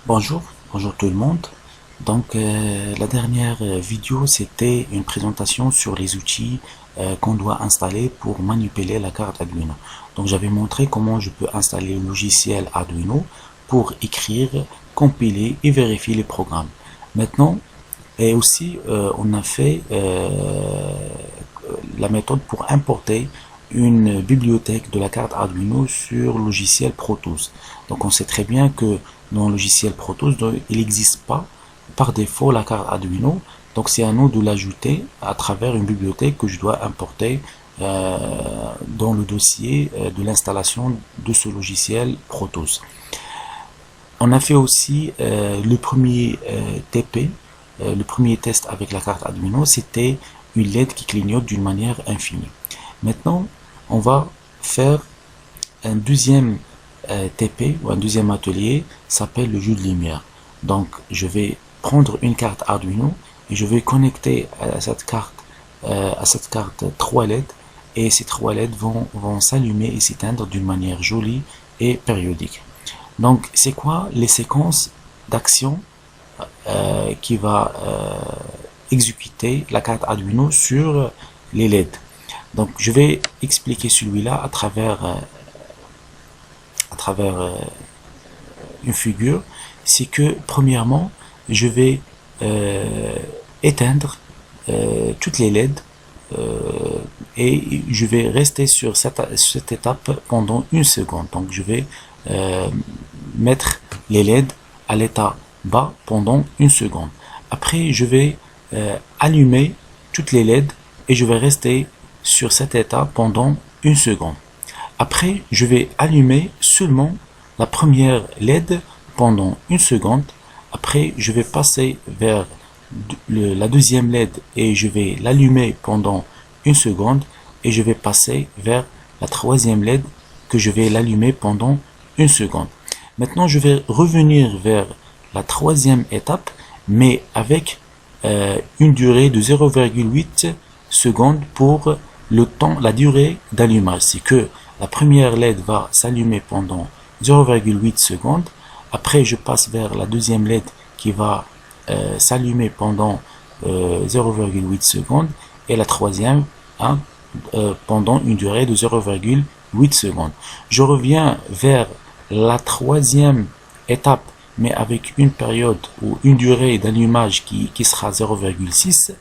Bonjour tout le monde. La dernière vidéo, c'était une présentation sur les outils qu'on doit installer pour manipuler la carte Arduino. Donc, j'avais montré comment je peux installer le logiciel Arduino pour écrire, compiler et vérifier les programmes. Maintenant, et aussi, on a fait la méthode pour importer une bibliothèque de la carte Arduino sur le logiciel Pro Tools. Donc on sait très bien que dans le logiciel Pro Tools, il n'existe pas par défaut la carte Arduino. Donc c'est à nous de l'ajouter à travers une bibliothèque que je dois importer dans le dossier de l'installation de ce logiciel Pro Tools. On a fait aussi le premier TP, le premier test avec la carte Arduino, c'était une LED qui clignote d'une manière infinie. Maintenant, on va faire un deuxième TP ou un deuxième atelier, s'appelle le jeu de lumière. Donc, je vais prendre une carte Arduino et je vais connecter à cette carte 3 LED et ces 3 LED vont s'allumer et s'éteindre d'une manière jolie et périodique. Donc, c'est quoi les séquences d'actions qui va exécuter la carte Arduino sur les LED. Donc, je vais expliquer celui-là à travers une figure. C'est que, premièrement, je vais éteindre toutes les LED et je vais rester sur cette étape pendant une seconde. Donc, je vais mettre les LED à l'état bas pendant une seconde. Après, je vais allumer toutes les LED et je vais rester sur cet état pendant une seconde. Après, je vais allumer seulement la première LED pendant une seconde. Après, je vais passer vers la deuxième LED et je vais l'allumer pendant une seconde et je vais passer vers la troisième LED que je vais l'allumer pendant une seconde. Maintenant, je vais revenir vers la troisième étape, mais avec une durée de 0,8 secondes pour la durée d'allumage. C'est que la première LED va s'allumer pendant 0,8 secondes. Après, je passe vers la deuxième LED qui va s'allumer pendant 0,8 secondes et la troisième pendant une durée de 0,8 secondes. Je reviens vers la troisième étape, mais avec une période ou une durée d'allumage qui sera 0,6,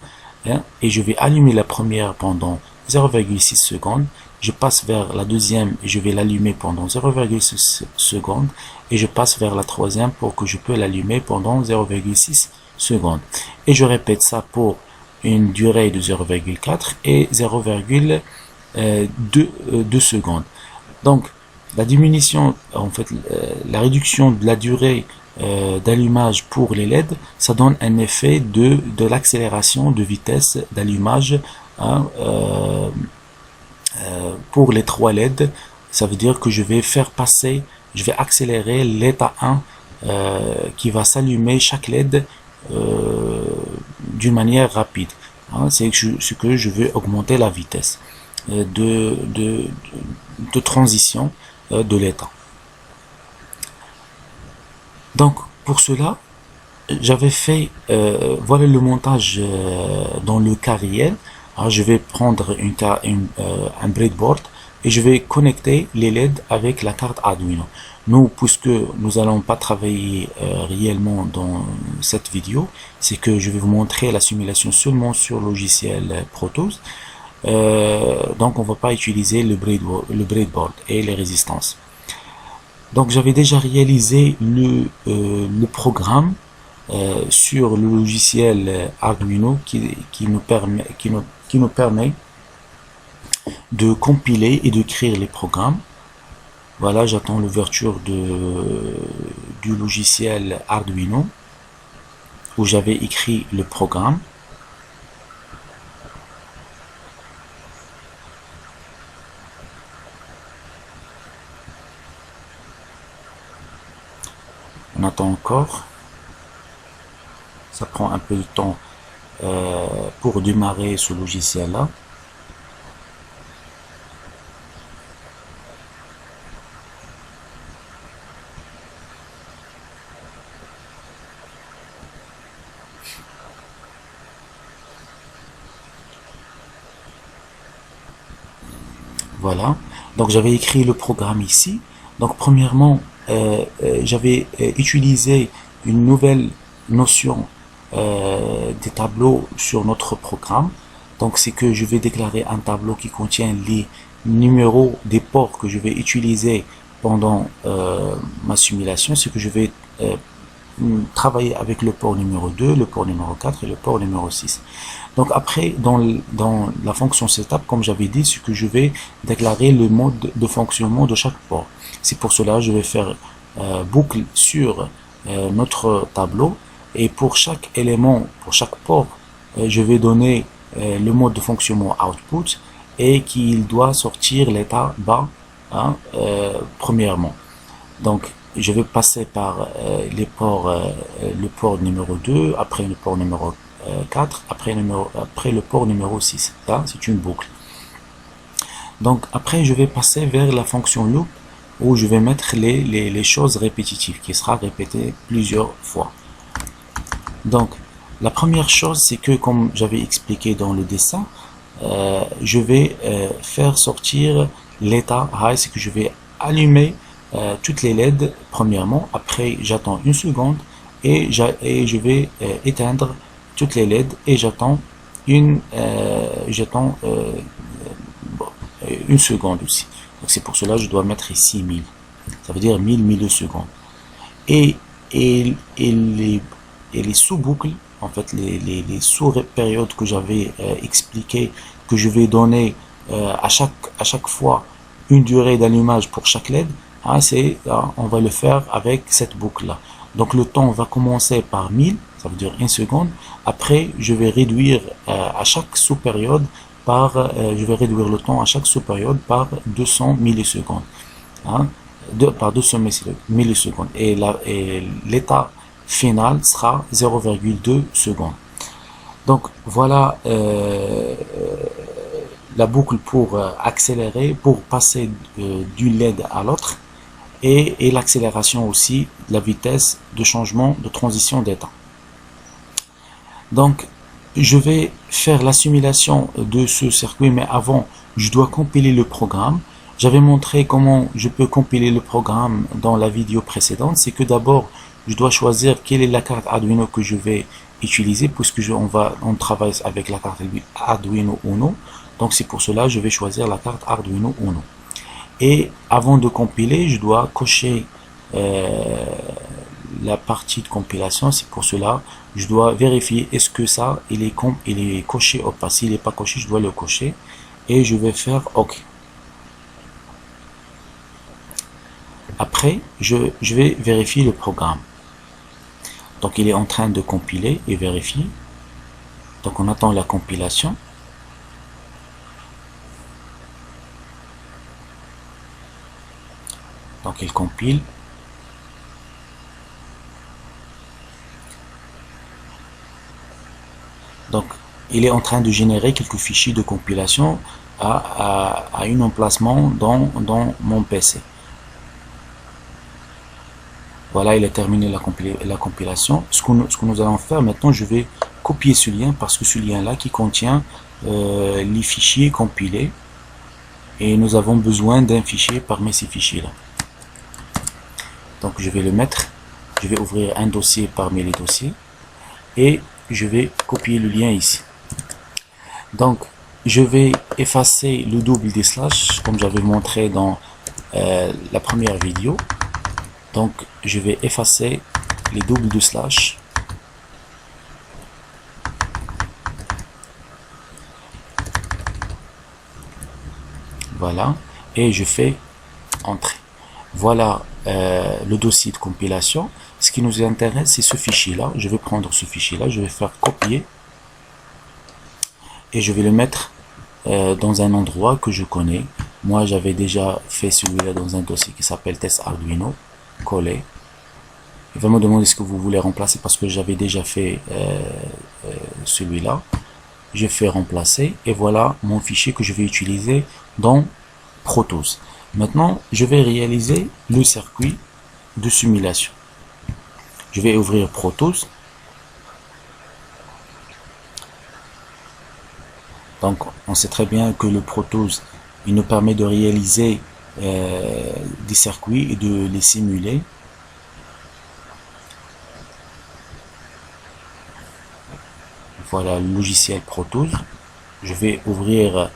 et je vais allumer la première pendant 0,6 secondes. Je passe vers la deuxième et je vais l'allumer pendant 0,6 secondes et je passe vers la troisième pour que je peux l'allumer pendant 0,6 secondes. Et je répète ça pour une durée de 0,4 et 0,2 secondes. Donc, la diminution, en fait, la réduction de la durée d'allumage pour les LED, ça donne un effet de l'accélération de vitesse d'allumage pour les 3 LED. Ça veut dire que je vais accélérer l'état 1 qui va s'allumer chaque LED d'une manière rapide. C'est ce que je veux augmenter la vitesse de transition de l'état. Donc, pour cela, j'avais fait, voilà le montage dans le cas réel. Alors, je vais prendre un breadboard et je vais connecter les LED avec la carte Arduino. Nous, puisque nous allons pas travailler réellement dans cette vidéo, c'est que je vais vous montrer la simulation seulement sur le logiciel Pro Tools. Donc, on va pas utiliser le breadboard et les résistances. Donc j'avais déjà réalisé le programme sur le logiciel Arduino qui nous permet de compiler et de créer les programmes. Voilà, j'attends l'ouverture du logiciel Arduino où j'avais écrit le programme. On attend encore. Ça prend un peu de temps pour démarrer ce logiciel-là. Voilà. Donc j'avais écrit le programme ici. Donc premièrement, j'avais utilisé une nouvelle notion des tableaux sur notre programme. Donc c'est que je vais déclarer un tableau qui contient les numéros des ports que je vais utiliser pendant ma simulation. C'est que je vais travailler avec le port numéro 2, le port numéro 4 et le port numéro 6. Donc après, dans la fonction setup, comme j'avais dit, c'est que je vais déclarer le mode de fonctionnement de chaque port. C'est pour cela que je vais faire boucle sur notre tableau, et pour chaque élément, pour chaque port, je vais donner le mode de fonctionnement output et qu'il doit sortir l'état bas, hein, premièrement. Donc je vais passer par les ports, le port numéro 2, après le port numéro 4, après le port numéro 6. Ça, c'est une boucle. Donc après, je vais passer vers la fonction loop, où je vais mettre les choses répétitives, qui sera répétée plusieurs fois. Donc la première chose, c'est que, comme j'avais expliqué dans le dessin, je vais faire sortir l'état high, c'est que je vais allumer toutes les LED premièrement, après j'attends une seconde et je vais éteindre toutes les LED et j'attends une seconde aussi. Donc c'est pour cela que je dois mettre ici 1000. Ça veut dire 1000 millisecondes. Et les sous-boucles, en fait les sous-périodes que j'avais expliqué, que je vais donner à chaque fois une durée d'allumage pour chaque LED, hein, on va le faire avec cette boucle là. Donc le temps va commencer par 1000, ça veut dire une seconde. Après je vais réduire à chaque sous-période je vais réduire le temps à chaque sous-période par 200 millisecondes, hein, par 200 millisecondes, et l'état final sera 0,2 secondes. Donc voilà la boucle pour accélérer, pour passer d'une LED à l'autre, et l'accélération aussi, la vitesse de changement de transition d'état. Donc je vais faire la simulation de ce circuit, mais avant je dois compiler le programme. J'avais montré comment je peux compiler le programme dans la vidéo précédente. C'est que d'abord je dois choisir quelle est la carte Arduino que je vais utiliser, puisque on travaille avec la carte Arduino Uno. Donc c'est pour cela que je vais choisir la carte Arduino Uno. Et avant de compiler, je dois cocher la partie de compilation. C'est pour cela je dois vérifier est-ce que ça il est coché ou pas. S'il n'est pas coché, je dois le cocher et je vais faire OK. Après je vais vérifier le programme. Donc il est en train de compiler et vérifier. Donc on attend la compilation. Donc il compile. Donc il est en train de générer quelques fichiers de compilation à un emplacement dans mon PC. Voilà, il a terminé la compilation. Ce que nous allons faire maintenant, je vais copier ce lien, parce que ce lien là qui contient les fichiers compilés, et nous avons besoin d'un fichier parmi ces fichiers là. Donc je vais le mettre, je vais ouvrir un dossier parmi les dossiers et je vais copier le lien ici. Donc je vais effacer le double des slash comme j'avais montré dans la première vidéo. Donc je vais effacer les doubles de slash. Voilà, et je fais entrer. Voilà le dossier de compilation. Ce qui nous intéresse, c'est ce fichier là. Je vais prendre ce fichier là, je vais faire copier et je vais le mettre dans un endroit que je connais. Moi j'avais déjà fait celui-là dans un dossier qui s'appelle test Arduino. Coller. Il va me demander ce que vous voulez remplacer, parce que j'avais déjà fait celui-là. Je fais remplacer et voilà mon fichier que je vais utiliser dans Protos. Maintenant je vais réaliser le circuit de simulation. Je vais ouvrir Protos. Donc on sait très bien que le Protos Il nous permet de réaliser des circuits et de les simuler. Voilà le logiciel Pro Tools. Je vais ouvrir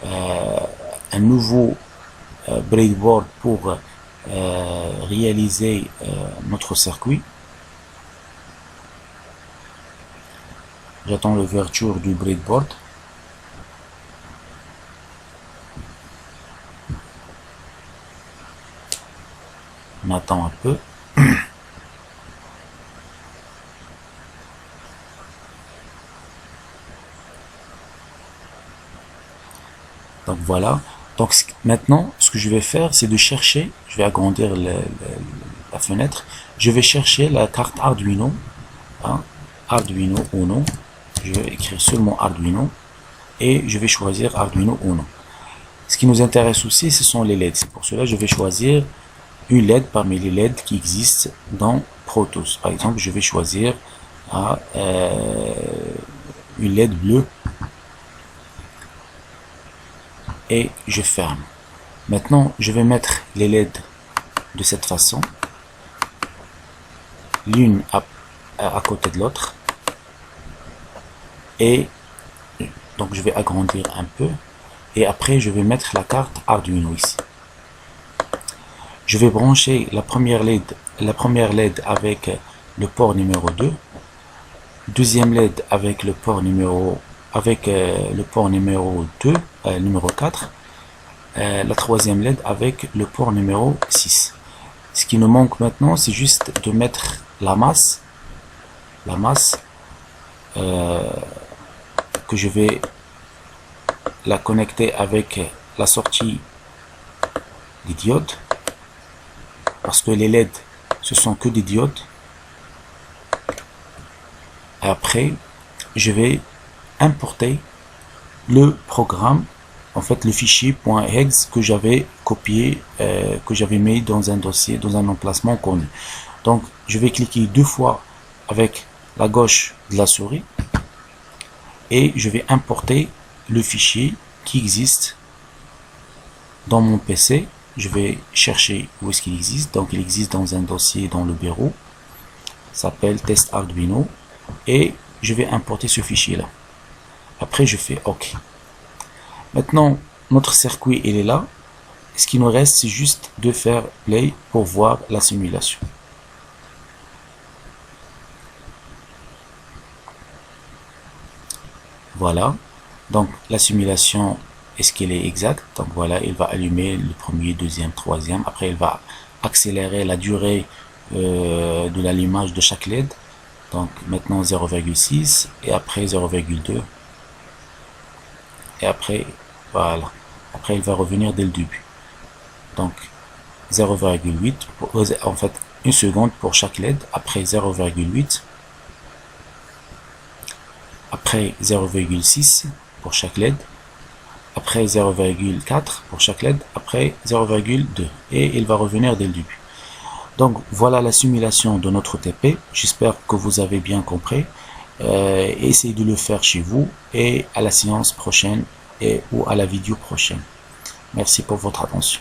un nouveau breadboard pour réaliser notre circuit. J'attends l'ouverture du breadboard. On attend un peu. Donc voilà. Donc maintenant, ce que je vais faire, c'est de chercher. Je vais agrandir la fenêtre. Je vais chercher la carte Arduino. Hein, Arduino Uno. Je vais écrire seulement Arduino. Et je vais choisir Arduino Uno. Ce qui nous intéresse aussi, ce sont les LED. Pour cela, je vais choisir une LED parmi les LED qui existent dans Pro Tools. Par exemple, je vais choisir une LED bleue et je ferme. Maintenant, je vais mettre les LED de cette façon, l'une à côté de l'autre, et donc je vais agrandir un peu, et après je vais mettre la carte Arduino ici. Je vais brancher la première LED avec le port numéro 2, deuxième LED avec le port numéro 2, numéro 4, la troisième LED avec le port numéro 6. Ce qui nous manque maintenant, c'est juste de mettre la masse que je vais la connecter avec la sortie des diodes, parce que les LED ce sont que des diodes. Après, je vais importer le programme, en fait le fichier .exe que j'avais copié, que j'avais mis dans un dossier, dans un emplacement connu. Donc je vais cliquer 2 fois avec la gauche de la souris et je vais importer le fichier qui existe dans mon PC. Je vais chercher où est-ce qu'il existe. Donc il existe dans un dossier dans le bureau, s'appelle test Arduino, et je vais importer ce fichier là. Après je fais OK. Maintenant notre circuit il est là. Ce qui nous reste, c'est juste de faire play pour voir la simulation. Voilà, donc la simulation, est-ce qu'elle est exacte? Donc voilà, il va allumer le premier, deuxième, troisième. Après, il va accélérer la durée de l'allumage de chaque LED. Donc maintenant 0,6 et après 0,2. Et après, voilà. Après, il va revenir dès le début. Donc 0,8, en fait, une seconde pour chaque LED. Après 0,8. Après 0,6 pour chaque LED, après 0,4 pour chaque LED, après 0,2 et il va revenir dès le début. Donc voilà la simulation de notre TP. J'espère que vous avez bien compris. Essayez de le faire chez vous et à la séance prochaine ou à la vidéo prochaine. Merci pour votre attention.